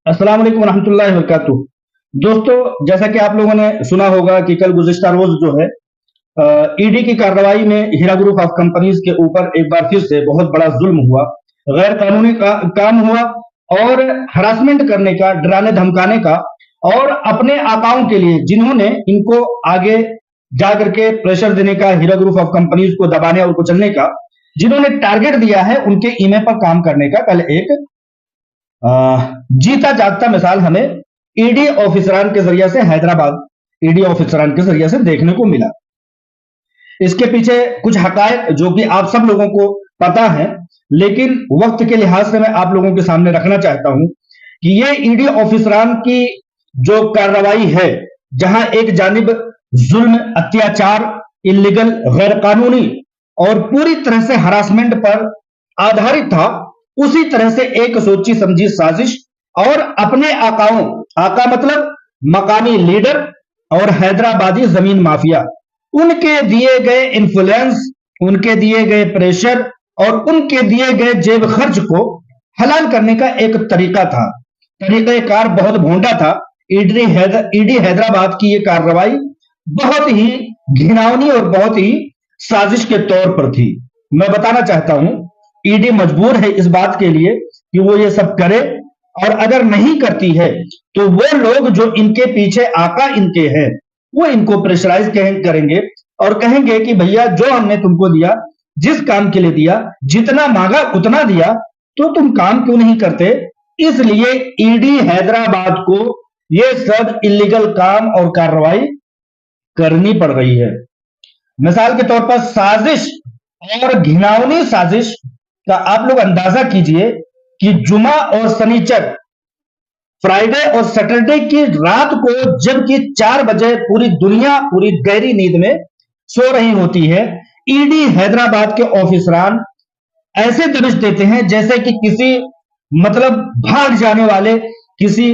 अस्सलाम वालेकुम रहमतुल्लाहि व बरकातुहू। दोस्तों, जैसा कि आप लोगों ने सुना होगा कि कल गुज़िश्ता रोज जो है ईडी की कार्रवाई में हीरा ग्रुप ऑफ कंपनीज के ऊपर एक बार फिर से बहुत बड़ा जुल्म हुआ, गैर कानूनी काम हुआ और हरासमेंट करने का, डराने धमकाने का और अपने आकाओं के लिए जिन्होंने इनको आगे जा करके प्रेशर देने का, हीरा ग्रुप ऑफ कंपनीज को दबाने और कुचलने का जिन्होंने टारगेट दिया है, उनके ईमे पर काम करने का कल एक जीता जागता मिसाल हमें ईडी ऑफिसरान के जरिए से हैदराबाद ईडी ऑफिसरान के जरिए से देखने को मिला। इसके पीछे कुछ हकायक जो कि आप सब लोगों को पता है, लेकिन वक्त के लिहाज से मैं आप लोगों के सामने रखना चाहता हूं कि ये ईडी ऑफिसरान की जो कार्रवाई है, जहां एक जानिब जुल्म, अत्याचार, इलीगल, गैर कानूनी और पूरी तरह से हरासमेंट पर आधारित था, उसी तरह से एक सोची समझी साजिश और अपने आकाओं, आका मतलब मकामी लीडर और हैदराबादी जमीन माफिया, उनके दिए गए इन्फ्लुएंस, उनके दिए गए प्रेशर और उनके दिए गए जेब खर्च को हलाल करने का एक तरीका था। तरीक़ेकार बहुत भोंडा था। ईडी हैदराबाद की यह कार्रवाई बहुत ही घिनौनी और बहुत ही साजिश के तौर पर थी। मैं बताना चाहता हूं, ईडी मजबूर है इस बात के लिए कि वो ये सब करे, और अगर नहीं करती है तो वो लोग जो इनके पीछे आका इनके हैं, वो इनको प्रेशराइज करेंगे और कहेंगे कि भैया जो हमने तुमको दिया, जिस काम के लिए दिया, जितना मांगा उतना दिया, तो तुम काम क्यों नहीं करते। इसलिए ईडी हैदराबाद को ये सब इलीगल काम और कार्रवाई करनी पड़ रही है। मिसाल के तौर पर साजिश और घिनौनी साजिश का आप लोग अंदाजा कीजिए कि जुमा और शनिचर, फ्राइडे और सैटरडे की रात को जबकि 4 बजे पूरी दुनिया पूरी गहरी नींद में सो रही होती है, ईडी हैदराबाद के ऑफिसरान ऐसे दबिश देते हैं जैसे कि किसी मतलब भाग जाने वाले किसी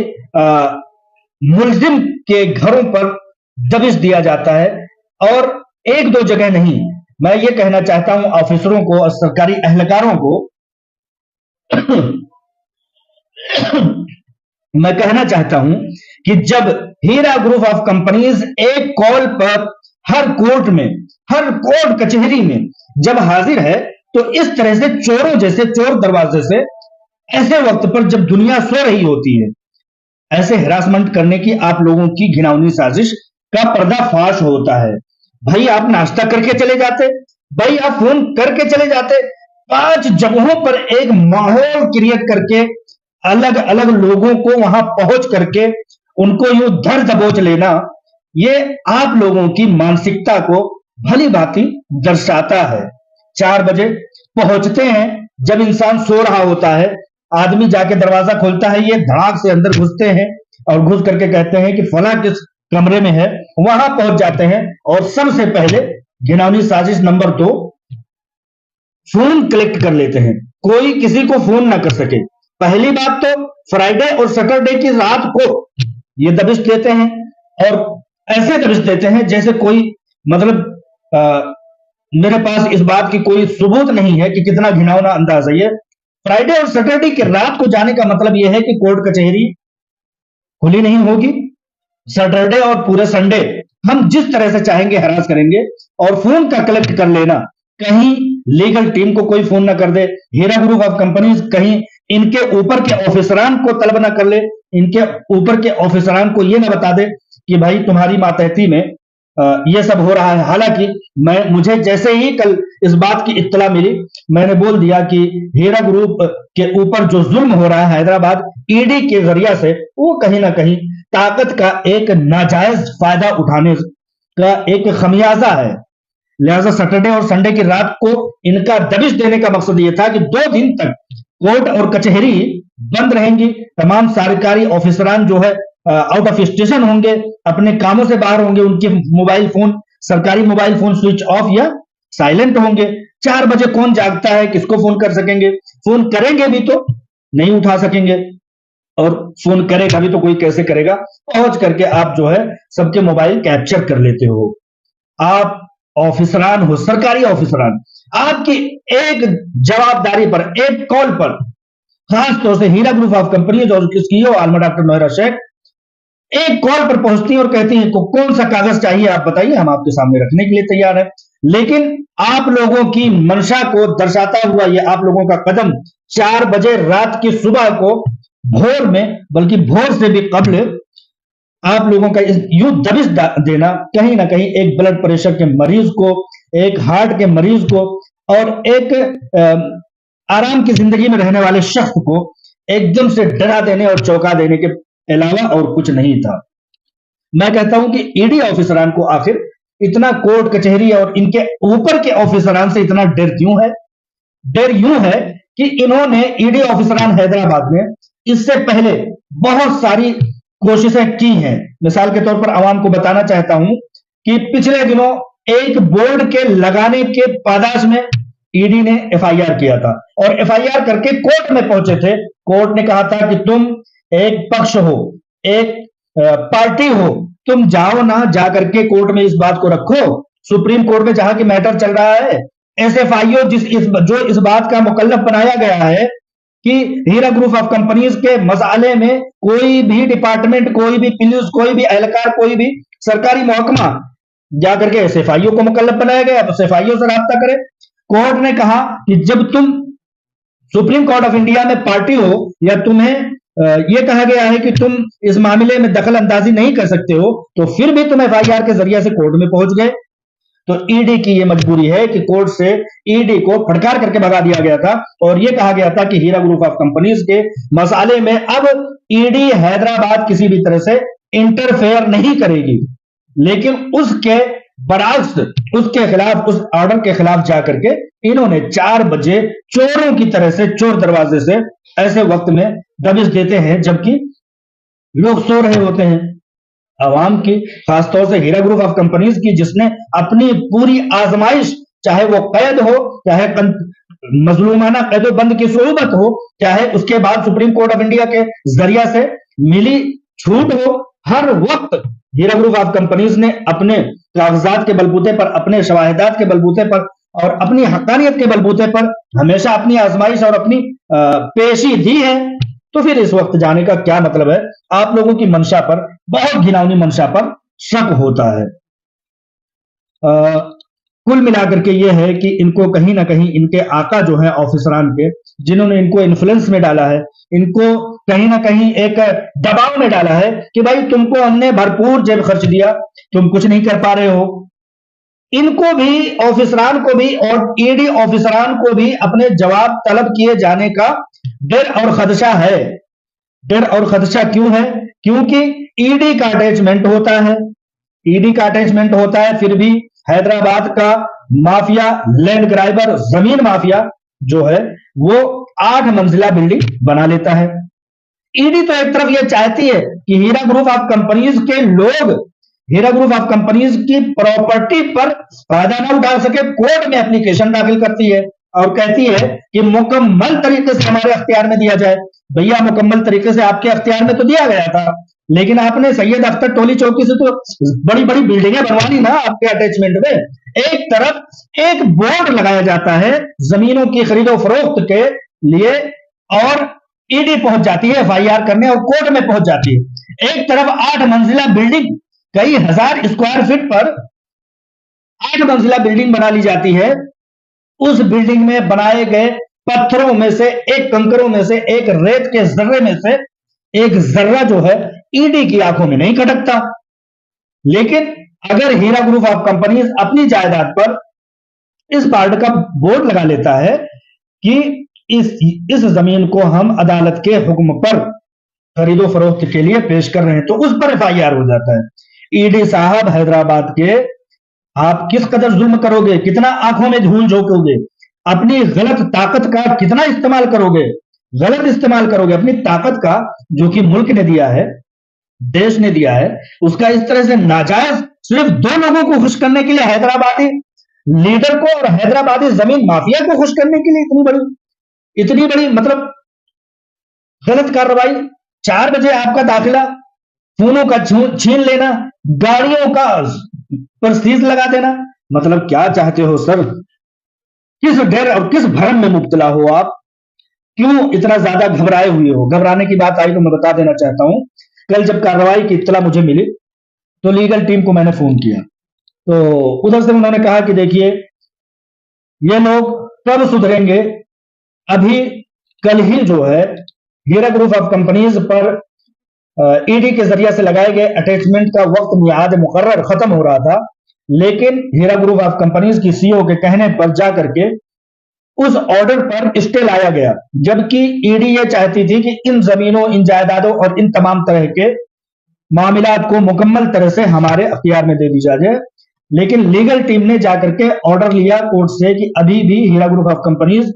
मुलजिम के घरों पर दबिश दिया जाता है। और एक दो जगह नहीं, मैं ये कहना चाहता हूं ऑफिसरों को और सरकारी एहलकारों को मैं कहना चाहता हूं कि जब हीरा ग्रुप ऑफ कंपनीज एक कॉल पर हर कोर्ट में, हर कोर्ट कचहरी में जब हाजिर है, तो इस तरह से चोरों जैसे, चोर दरवाजे से ऐसे वक्त पर जब दुनिया सो रही होती है, ऐसे हरासमेंट करने की आप लोगों की घिनौनी साजिश का पर्दाफाश होता है। भाई आप नाश्ता करके चले जाते, भाई आप फोन करके चले जाते, 5 जगहों पर एक माहौल क्रिएट करके अलग अलग लोगों को वहां पहुंच करके उनको यूं धर दबोच लेना, ये आप लोगों की मानसिकता को भली भांति दर्शाता है। 4 बजे पहुंचते हैं, जब इंसान सो रहा होता है, आदमी जाके दरवाजा खोलता है, ये धड़ाक से अंदर घुसते हैं और घुस करके कहते हैं कि फला किस कमरे में है, वहां पहुंच जाते हैं और सबसे पहले घिनौनी साजिश नंबर 2, फोन कलेक्ट कर लेते हैं, कोई किसी को फोन ना कर सके। पहली बात तो फ्राइडे और सैटरडे की रात को ये दबिश देते हैं, और ऐसे दबिश देते हैं जैसे कोई मतलब मेरे पास इस बात की कोई सबूत नहीं है कि कितना घिनौना अंदाज है ये। फ्राइडे और सैटरडे की रात को जाने का मतलब यह है कि कोर्ट कचहरी खुली नहीं होगी। सैटरडे और पूरे संडे हम जिस तरह से चाहेंगे हरास करेंगे, और फोन का कलेक्ट कर लेना, कहीं लीगल टीम को कोई फोन ना कर दे, हीरा ग्रुप ऑफ कंपनीज कहीं इनके ऊपर के ऑफिसरान को तलब ना कर ले, इनके ऊपर के ऑफिसरान को यह ना बता दे कि भाई तुम्हारी मातहती में ये सब हो रहा है। हालांकि मुझे जैसे ही कल इस बात की इत्तला मिली, मैंने बोल दिया कि हीरा ग्रुप के ऊपर जो जुल्म हो रहा है हैदराबाद ईडी के जरिया से, वो कहीं ना कहीं ताकत का एक नाजायज फायदा उठाने का एक खमियाजा है। लिहाजा सैटरडे और संडे की रात को इनका दबिश देने का मकसद यह था कि 2 दिन तक कोर्ट और कचहरी बंद रहेंगी, तमाम सरकारी ऑफिसरान जो है आउट ऑफ स्टेशन होंगे, अपने कामों से बाहर होंगे, उनके मोबाइल फोन, सरकारी मोबाइल फोन स्विच ऑफ या साइलेंट होंगे। 4 बजे कौन जागता है, किसको फोन कर सकेंगे, फोन करेंगे भी तो नहीं उठा सकेंगे, और फोन करेगा भी तो कोई कैसे करेगा। पहुंच करके आप जो है सबके मोबाइल कैप्चर कर लेते हो। आप ऑफिसरान हो, सरकारी ऑफिसरान, आपकी एक जवाबदारी पर, एक कॉल पर खास तौर से हीरा ग्रुप ऑफ कंपनीज और उसकी सीईओ आलमा डॉक्टर नोएरा शेख एक कॉल पर पहुंचती हैं और कहती हैं को कौन सा कागज चाहिए आप बताइए, हम आपके सामने रखने के लिए तैयार हैं। लेकिन आप लोगों की मंशा को दर्शाता हुआ ये आप लोगों का कदम 4 बजे रात की सुबह को भोर में, बल्कि भोर से भी कबल आप लोगों का यूं दबिश देना कहीं ना कहीं एक ब्लड प्रेशर के मरीज को, एक हार्ट के मरीज को और एक आराम की जिंदगी में रहने वाले शख्स को एकदम से डरा देने और चौंका देने के अलावा और कुछ नहीं था। मैं कहता हूं कि ईडी ऑफिसरान को आखिर इतना कोर्ट कचहरी और इनके ऊपर के ऑफिसरान से इतना डर क्यों है? डर यूं है कि इन्होंने ईडी ऑफिसरान हैदराबाद में इससे पहले बहुत सारी कोशिशें की हैं। मिसाल के तौर पर आवाम को बताना चाहता हूं कि पिछले दिनों एक बोर्ड के लगाने के पादाश में ईडी ने एफआईआर किया था और एफआईआर करके कोर्ट में पहुंचे थे। कोर्ट ने कहा था कि तुम एक पक्ष हो, एक पार्टी हो, तुम जाओ ना, जाकर के कोर्ट में इस बात को रखो, सुप्रीम कोर्ट में जहां की मैटर चल रहा है। एसएफआईओ जो इस बात का मुकल्लफ बनाया गया है कि हीरा ग्रुप ऑफ कंपनीज के मसाले में कोई भी डिपार्टमेंट, कोई भी पुलिस, कोई भी एहलकार, कोई भी सरकारी महकमा जाकर के एसएफआईओ को मुकल्लफ बनाया गया, तो एसएफआईओ से राब्ता करे। कोर्ट ने कहा कि जब तुम सुप्रीम कोर्ट ऑफ इंडिया में पार्टी हो या तुम्हें यह कहा गया है कि तुम इस मामले में दखल अंदाजी नहीं कर सकते हो, तो फिर भी तुम एफआईआर के जरिए से कोर्ट में पहुंच गए। तो ईडी की यह मजबूरी है कि कोर्ट से ईडी को फटकार करके भगा दिया गया था और यह कहा गया था कि हीरा ग्रुप ऑफ कंपनीज के मसाले में अब ईडी हैदराबाद किसी भी तरह से इंटरफेयर नहीं करेगी। लेकिन उसके बरअक्स, उसके खिलाफ, उस ऑर्डर के खिलाफ जाकर के इन्होंने 4 बजे चोरों की तरह से चोर दरवाजे से ऐसे वक्त में दबिश देते हैं जबकि लोग सो रहे होते हैं। आवाम की, खासतौर से हीरा ग्रुप ऑफ कंपनीज की, जिसने अपनी पूरी आजमाइश, चाहे वो कैद हो, चाहे मजलूमाना कैदोबंद की सोबत हो, चाहे उसके बाद सुप्रीम कोर्ट ऑफ इंडिया के जरिया से मिली छूट हो, हर वक्त हीरा ग्रुप ऑफ कंपनीज ने अपने कागजात के बलबूते पर, अपने शवाहिदात के बलबूते पर और अपनी हक्कानियत के बलबूते पर हमेशा अपनी आजमाइश और अपनी पेशी दी है। तो फिर इस वक्त जाने का क्या मतलब है? आप लोगों की मंशा पर, बहुत घिनौनी मंशा पर शक होता है। कुल मिलाकर के ये है कि इनको कहीं ना कहीं इनके आका जो है ऑफिसरान के, जिन्होंने इनको इन्फ्लुएंस में डाला है, इनको कहीं ना कहीं एक दबाव में डाला है कि भाई तुमको हमने भरपूर जेब खर्च दिया, तुम कुछ नहीं कर पा रहे हो। इनको भी, ऑफिसरान को भी और ईडी ऑफिसरान को भी अपने जवाब तलब किए जाने का डर और खदशा है। डर और खदशा क्यों है? क्योंकि ईडी का अटैचमेंट होता है, ईडी का अटैचमेंट होता है, फिर भी हैदराबाद का माफिया, लैंड ग्राइबर, जमीन माफिया जो है वो 8 मंजिला बिल्डिंग बना लेता है। ईडी तो एक तरफ ये चाहती है कि हीरा ग्रुप ऑफ कंपनीज के लोग हीरा ग्रुप ऑफ कंपनीज की प्रॉपर्टी पर फायदा ना उठा सके, कोर्ट में एप्लीकेशन दाखिल करती है और कहती है कि मुकम्मल तरीके से हमारे अख्तियार में दिया जाए। भैया मुकम्मल तरीके से आपके अख्तियार में तो दिया गया था, लेकिन आपने सैयद अख्तर टोली चौकी से तो बड़ी बड़ी बिल्डिंगें बनवा ली ना आपके अटैचमेंट में। एक तरफ एक बोर्ड लगाया जाता है जमीनों की खरीदो फरोख्त के लिए और ईडी पहुंच जाती है एफआईआर करने और कोर्ट में पहुंच जाती है। एक तरफ 8 मंजिला बिल्डिंग, कई हजार स्क्वायर फीट पर 8 मंजिला बिल्डिंग बना ली जाती है। उस बिल्डिंग में बनाए गए पत्थरों में से एक, कंकरों में से एक, रेत के जर्रे में से एक जर्रा जो है ईडी की आंखों में नहीं खटकता। लेकिन अगर हीरा ग्रुप ऑफ कंपनीज अपनी जायदाद पर इस पार्ट का बोर्ड लगा लेता है कि इस जमीन को हम अदालत के हुक्म पर खरीदो फरोख्त के लिए पेश कर रहे हैं, तो उस पर एफआईआर हो जाता है। ईडी साहब हैदराबाद के, आप किस कदर जुल्म करोगे, कितना आंखों में धूल झोंकोगे, अपनी गलत ताकत का कितना इस्तेमाल करोगे, गलत इस्तेमाल करोगे अपनी ताकत का जो कि मुल्क ने दिया है, देश ने दिया है, उसका इस तरह से नाजायज सिर्फ 2 लोगों को खुश करने के लिए, हैदराबादी लीडर को और हैदराबादी जमीन माफिया को खुश करने के लिए इतनी बड़ी मतलब गलत कार्रवाई। 4 बजे आपका दाखिला, फोनों का छीन लेना, गाड़ियों का पर सीज लगा देना, मतलब क्या चाहते हो सर? किस डर और किस भ्रम में मुब्तला हो आप? क्यों इतना ज्यादा घबराए हुए हो? घबराने की बात आई तो मैं बता देना चाहता हूं, कल जब कार्रवाई की इत्तला मुझे मिली तो लीगल टीम को मैंने फोन किया, तो उधर से उन्होंने कहा कि देखिए ये लोग कब सुधरेंगे, अभी कल ही जो है हीरा ग्रुप ऑफ कंपनीज पर ईडी के जरिए से लगाए गए अटैचमेंट का वक्त मियाद मुकर्रर खत्म हो रहा था, लेकिन हीरा ग्रुप ऑफ कंपनीज की सीईओ के कहने पर जाकर के उस ऑर्डर पर स्टे लाया गया, जबकि ईडी ये चाहती थी कि इन जमीनों, इन जायदादों और इन तमाम तरह के मामलात को मुकम्मल तरह से हमारे अख्तियार में दे दी जाए। लेकिन लीगल टीम ने जाकर के ऑर्डर लिया कोर्ट से कि अभी भी हीरा ग्रुप ऑफ कंपनीज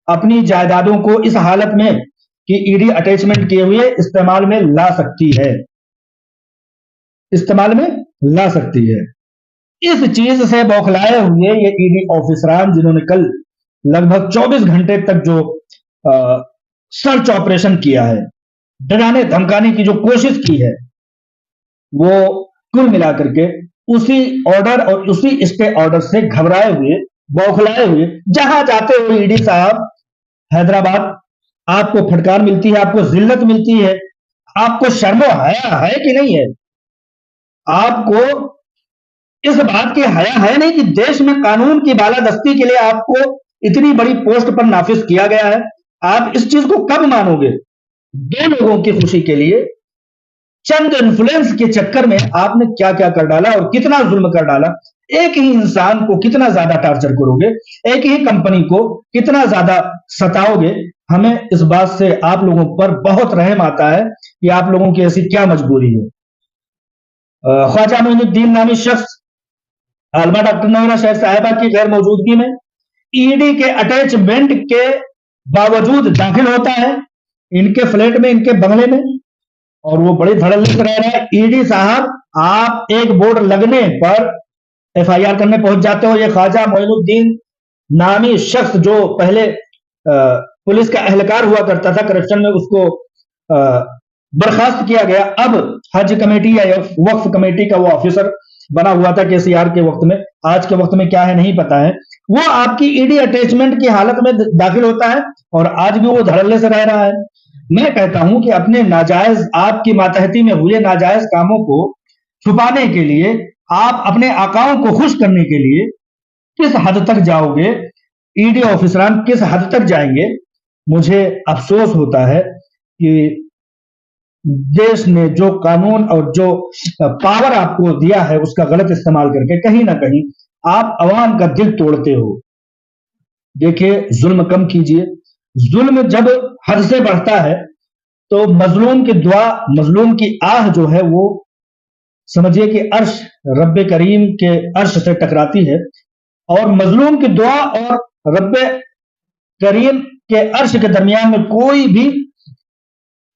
अपनी जायदादों को इस हालत में कि ईडी अटैचमेंट किए हुए इस्तेमाल में ला सकती है, इस्तेमाल में ला सकती है। इस चीज से बौखलाए हुए ये ईडी ऑफिसरान, जिन्होंने कल लगभग 24 घंटे तक जो सर्च ऑपरेशन किया है, डराने धमकाने की जो कोशिश की है, वो कुल मिलाकर के उसी ऑर्डर और उसी स्टे ऑर्डर से घबराए हुए, बौखलाए हुए, जहां जाते हुए ईडी साहब हैदराबाद आपको फटकार मिलती है, आपको जिल्लत मिलती है, आपको शर्मो हया है कि नहीं है? आपको इस बात की हया है नहीं कि देश में कानून की बालादस्ती के लिए आपको इतनी बड़ी पोस्ट पर नाफिज किया गया है? आप इस चीज को कब मानोगे? दो लोगों की खुशी के लिए, चंद इन्फ्लुएंस के चक्कर में आपने क्या क्या कर डाला और कितना जुल्म कर डाला। एक ही इंसान को कितना ज्यादा टार्चर करोगे, एक ही कंपनी को कितना ज्यादा सताओगे। हमें इस बात से आप लोगों पर बहुत रहम आता है कि आप लोगों की ऐसी क्या मजबूरी है। ख्वाजा मोइनुद्दीन नामी शख्स आलमा डॉक्टर नौरा शहर साहिबा की गैर मौजूदगी में ईडी के अटैचमेंट के बावजूद दाखिल होता है इनके फ्लैट में, इनके बंगले में, और वो बड़ी धड़ल्ले से रह रहा है। ईडी साहब, आप एक बोर्ड लगने पर एफआईआर करने पहुंच जाते हो। ये ख्वाजा मोइनुद्दीन नामी शख्स जो पहले पुलिस का एहलकार हुआ करता था करप्शन में, उसको बर्खास्त किया गया, अब हज कमेटी या वक्फ कमेटी का वो ऑफिसर बना हुआ था केसीआर के वक्त में। आज के वक्त में क्या है नहीं पता है। वो आपकी ईडी अटैचमेंट की हालत में दाखिल होता है और आज भी वो धड़ल्ले से रह रहा है। मैं कहता हूं कि अपने नाजायज, आपकी मातहती में हुए नाजायज कामों को छुपाने के लिए, आप अपने आकाओं को खुश करने के लिए किस हद तक जाओगे, ईडी ऑफिसरान किस हद तक जाएंगे। मुझे अफसोस होता है कि देश ने जो कानून और जो पावर आपको दिया है उसका गलत इस्तेमाल करके कहीं ना कहीं आप अवाम का दिल तोड़ते हो। देखिए, जुल्म कम कीजिए। जुल्म जब हद से बढ़ता है तो मजलूम की दुआ, मजलूम की आह जो है वो समझिए कि अर्श, रब्बे करीम के अर्श से टकराती है, और मजलूम की दुआ और रब्बे करीम के अर्श के दरमियान में कोई भी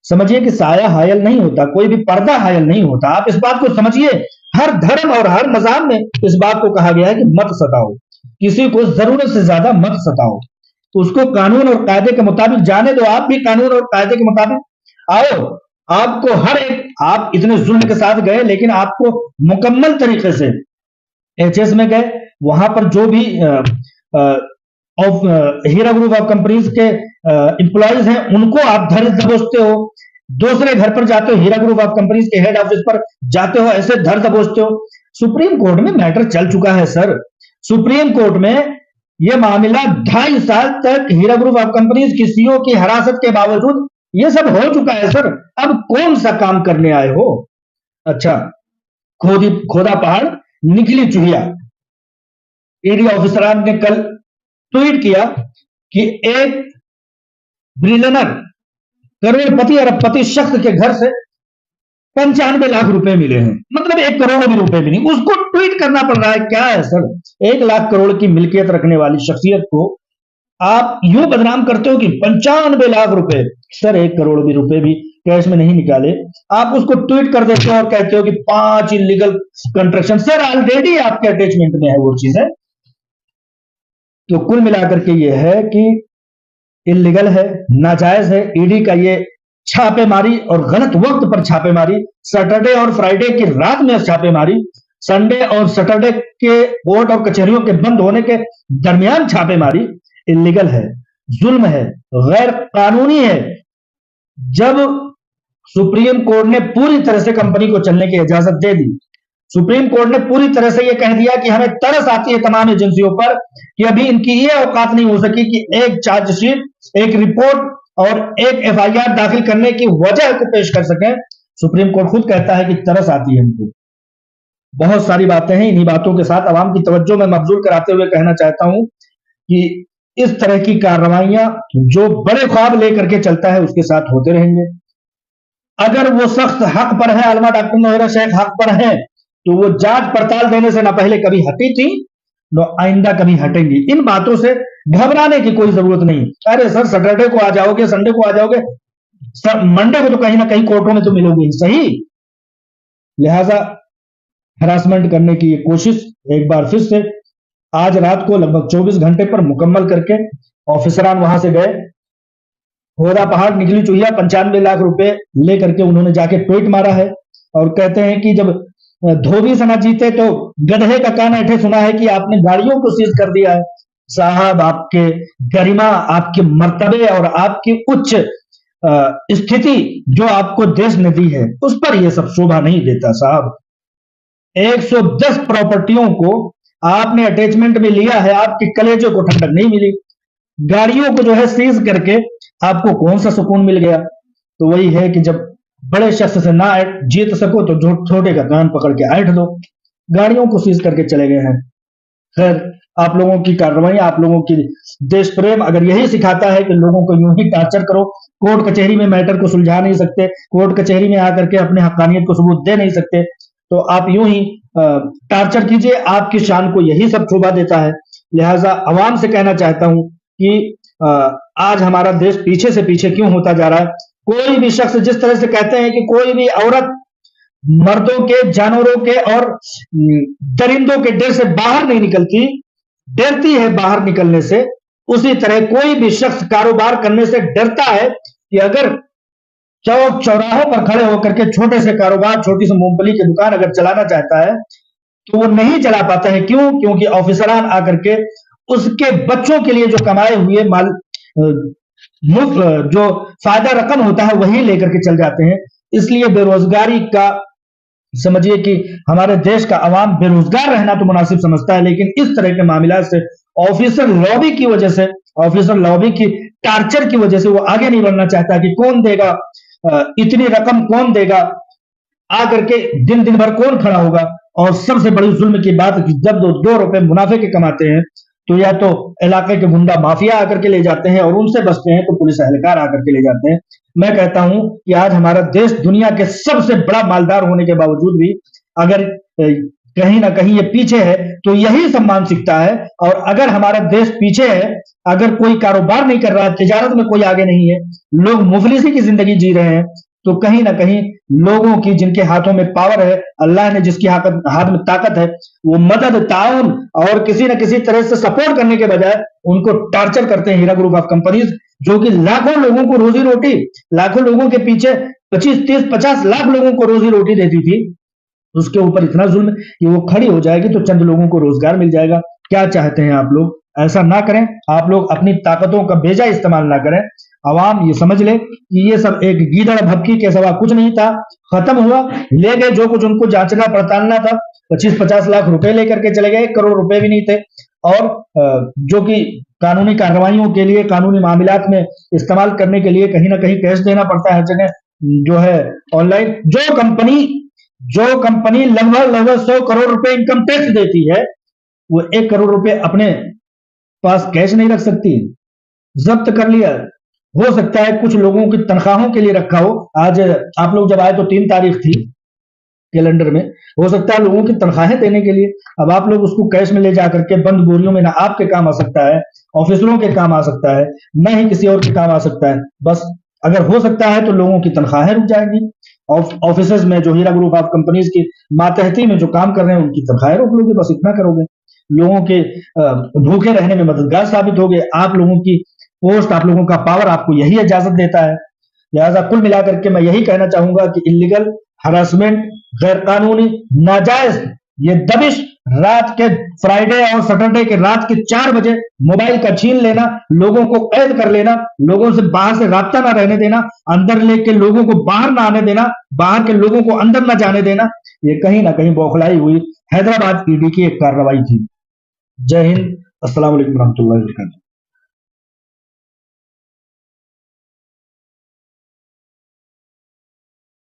समझिए कि साया हायल नहीं होता, कोई भी पर्दा हायल नहीं होता। आप इस बात को समझिए। हर धर्म और हर मज़हब में इस बात को कहा गया है कि मत सताओ, किसी को जरूरत से ज्यादा मत सताओ, उसको कानून और कायदे के मुताबिक जाने दो। आप भी कानून और कायदे के मुताबिक आओ। आपको हर एक, आप इतने जुल्म के साथ गए, लेकिन आपको मुकम्मल तरीके से एचएस में गए, वहां पर जो भी हीरा ग्रुप ऑफ कंपनीज के एम्प्लॉयज हैं उनको आप धर दबोचते हो। दूसरे घर पर जाते हो, हीरा ग्रुप ऑफ कंपनीज के हेड ऑफिस पर जाते हो, ऐसे धर दबोचते हो। सुप्रीम कोर्ट में मैटर चल चुका है सर। सुप्रीम कोर्ट में यह मामला 2.5 साल तक हीरा ग्रुप ऑफ कंपनीज की सीईओ की हिरासत के बावजूद यह सब हो चुका है सर। अब कौन सा काम करने आए हो? अच्छा, खोदा पहाड़ निकली चुहिया। ईडी ऑफिसरान ने कल ट्वीट किया कि एक बिलियनर, करोड़पति, अरबपति शख्स के घर से 95 लाख रुपए मिले हैं, मतलब 1 करोड़ भी रुपए भी नहीं, उसको ट्वीट करना पड़ रहा है। क्या है सर? 1 लाख करोड़ की मिल्कियत रखने वाली शख्सियत को आप यूं बदनाम करते हो कि 95 लाख रुपए। सर, 1 करोड़ भी रुपए भी कैश में नहीं निकाले, आप उसको ट्वीट कर देते हो और कहते हो कि 5 इलीगल कंस्ट्रक्शन। सर, ऑलरेडी आपके अटैचमेंट में है वो चीज है। तो कुल मिलाकर के ये है कि इलीगल है, नाजायज है। ईडी का ये छापेमारी और गलत वक्त पर छापेमारी, सैटरडे और फ्राइडे की रात में छापेमारी, संडे और सैटरडे के कोर्ट और कचहरियों के बंद होने के दरमियान छापेमारी इलीगल है। जुल्म है, गैर कानूनी है। जब सुप्रीम कोर्ट ने पूरी तरह से कंपनी को चलने की इजाजत दे दी, सुप्रीम कोर्ट ने पूरी तरह से यह कह दिया कि हमें तरस आती है तमाम एजेंसियों पर कि अभी इनकी यह औकात नहीं हो सकी कि एक चार्जशीट, एक रिपोर्ट और एक एफआईआर दाखिल करने की वजह को पेश कर सकें। सुप्रीम कोर्ट खुद कहता है कि तरस आती है हमको। बहुत सारी बातें हैं, इन्हीं बातों के साथ आवाम की तवज्जो में मबजूल कराते हुए कहना चाहता हूं कि इस तरह की कार्रवाइयां जो बड़े ख्वाब लेकर के चलता है उसके साथ होते रहेंगे। अगर वो सख्त हक पर है, अलमा डॉक्टर नौहरा शेख हक पर है, तो वो जांच पड़ताल देने से ना पहले कभी हटी थी, न आइंदा कभी हटेंगी। इन बातों से घबराने की कोई जरूरत नहीं। अरे सर, सैटरडे को आ जाओगे, संडे को आ जाओगे, मंडे को तो कहीं ना कहीं कोर्टों में तो मिलोगे ही सही। लिहाजा हरासमेंट करने की ये कोशिश एक बार फिर से आज रात को लगभग 24 घंटे पर मुकम्मल करके ऑफिसरान वहां से गए। होदा पहाड़ निकली चुहिया 95 लाख रुपए लेकर के उन्होंने जाके ट्वीट मारा है और कहते हैं कि जब धोबी से ना जीते तो गधे का कान ऐठे, सुना है कि आपने गाड़ियों को सीज कर दिया है। साहब, आपके गरिमा, आपके मर्तबे और आपकी उच्च स्थिति जो आपको देश ने दी है उस पर यह सब शोभा नहीं देता साहब। 110 प्रॉपर्टियों को आपने अटैचमेंट में लिया है, आपके कलेजों को ठंडक नहीं मिली। गाड़ियों को जो है सीज करके आपको कौन सा सुकून मिल गया? तो वही है कि जब बड़े शख्स से ना जीत सको तो छोटे का कान पकड़ के ऐठ दो। गाड़ियों को सीज करके चले गए हैं। खैर, आप लोगों की कार्रवाई, आप लोगों की देश प्रेम अगर यही सिखाता है कि लोगों को यूं ही टार्चर करो, कोर्ट कचहरी में मैटर को सुलझा नहीं सकते, कोर्ट कचहरी में आकर के अपने हक्कानियत को सबूत दे नहीं सकते, तो आप यूं ही टार्चर कीजिए। आपकी शान को यही सब शोभा देता है। लिहाजा अवाम से कहना चाहता हूं कि आज हमारा देश पीछे से पीछे क्यों होता जा रहा है। कोई भी शख्स जिस तरह से कहते हैं कि कोई भी औरत मर्दों के, जानवरों के और दरिंदों के डर से बाहर नहीं निकलती, डरती है बाहर निकलने से, उसी तरह कोई भी शख्स कारोबार करने से डरता है कि अगर चौक चौराहों पर खड़े होकर के छोटे से कारोबार, छोटी सी मूंगफली की दुकान अगर चलाना चाहता है तो वो नहीं चला पाता है। क्यों? क्योंकि ऑफिसरान आकर के उसके बच्चों के लिए जो कमाए हुए माल, जो फायदा रकम होता है वही लेकर के चल जाते हैं। इसलिए बेरोजगारी का समझिए कि हमारे देश का अवाम बेरोजगार रहना तो मुनासिब समझता है, लेकिन इस तरह के मामला से ऑफिसर लॉबी की वजह से, ऑफिसर लॉबी की टार्चर की वजह से वो आगे नहीं बढ़ना चाहता कि कौन देगा इतनी रकम, कौन देगा, आकर के दिन दिन भर कौन खड़ा होगा। और सबसे बड़ी जुल्म की बात कि जब 2 रुपए मुनाफे के कमाते हैं तो या तो इलाके के गुंडा माफिया आकर के ले जाते हैं और उनसे बचते हैं तो पुलिस एहलकार आकर के ले जाते हैं। मैं कहता हूं कि आज हमारा देश दुनिया के सबसे बड़ा मालदार होने के बावजूद भी अगर कहीं ना कहीं ये पीछे है तो यही सब मानसिकता है। और अगर हमारा देश पीछे है, अगर कोई कारोबार नहीं कर रहा है, तिजारत में कोई आगे नहीं है, लोग मुफलिसी की जिंदगी जी रहे हैं, तो कहीं ना कहीं लोगों की, जिनके हाथों में पावर है, अल्लाह ने जिसकी हाथ में ताकत है, वो मदद, ताउन और किसी न किसी तरह से सपोर्ट करने के बजाय उनको टार्चर करते हैं। हीरा ग्रुप ऑफ कंपनीज जो कि लाखों लोगों को रोजी रोटी, लाखों लोगों के पीछे 25, 30, 50 लाख लोगों को रोजी रोटी देती थी, उसके ऊपर इतना जुल्म कि वो खड़ी हो जाएगी तो चंद लोगों को रोजगार मिल जाएगा। क्या चाहते हैं आप लोग? ऐसा ना करें। आप लोग अपनी ताकतों का बेजा इस्तेमाल ना करें। अवाम ये समझ ले कि ये सब एक गीदड़ भपकी के सिवा कुछ नहीं था। खत्म हुआ, ले गए जो कुछ उनको जांचना पड़तालना था, 25-50 लाख रुपए लेकर के चले गए, 1 करोड़ रुपए भी नहीं थे। और जो कि कानूनी कार्रवाइयों के लिए, कानूनी मामलात में इस्तेमाल करने के लिए कहीं ना कहीं कैश देना पड़ता है हर जगह, जो है ऑनलाइन। जो कंपनी लगभग 100 करोड़ रुपए इनकम टैक्स देती है, वो 1 करोड़ रुपए अपने पास कैश नहीं रख सकती, जब्त कर लिया। हो सकता है कुछ लोगों की तनख्वाहों के लिए रखा हो। आज आप लोग जब आए तो 3 तारीख थी कैलेंडर में, हो सकता है लोगों की तनख्वाहें देने के लिए। अब आप लोग उसको कैश में ले जाकर के बंद बोरियों में ना आपके काम आ सकता है, ऑफिसरों के काम आ सकता है, न ही किसी और के काम आ सकता है। बस अगर हो सकता है तो लोगों की तनख्वाहें रुक जाएंगी। ऑफिस में जो हीरा ग्रुप ऑफ कंपनीज की मातहती में जो काम कर रहे हैं उनकी तनख्वाहें रोक लोगे, बस इतना करोगे। लोगों के भूखे रहने में मददगार साबित होगे। आप लोगों की पोस्ट, आप लोगों का पावर आपको यही इजाजत देता है। लिहाजा कुल मिलाकर के मैं यही कहना चाहूंगा कि इलीगल हरासमेंट, गैर कानूनी, नाजायज ये दबिश रात के फ्राइडे और सैटरडे के रात के 4 बजे मोबाइल का छीन लेना, लोगों को कैद कर लेना, लोगों से बाहर से राब्ता ना रहने देना, अंदर लेके लोगों को बाहर ना आने देना, बाहर के लोगों को अंदर ना जाने देना, ये कहीं ना कहीं बौखलाई हुई हैदराबाद ईडी की एक कार्रवाई थी। जय हिंद, अस्सलाम वालेकुम रहमतुल्लाहि व बरकातहू।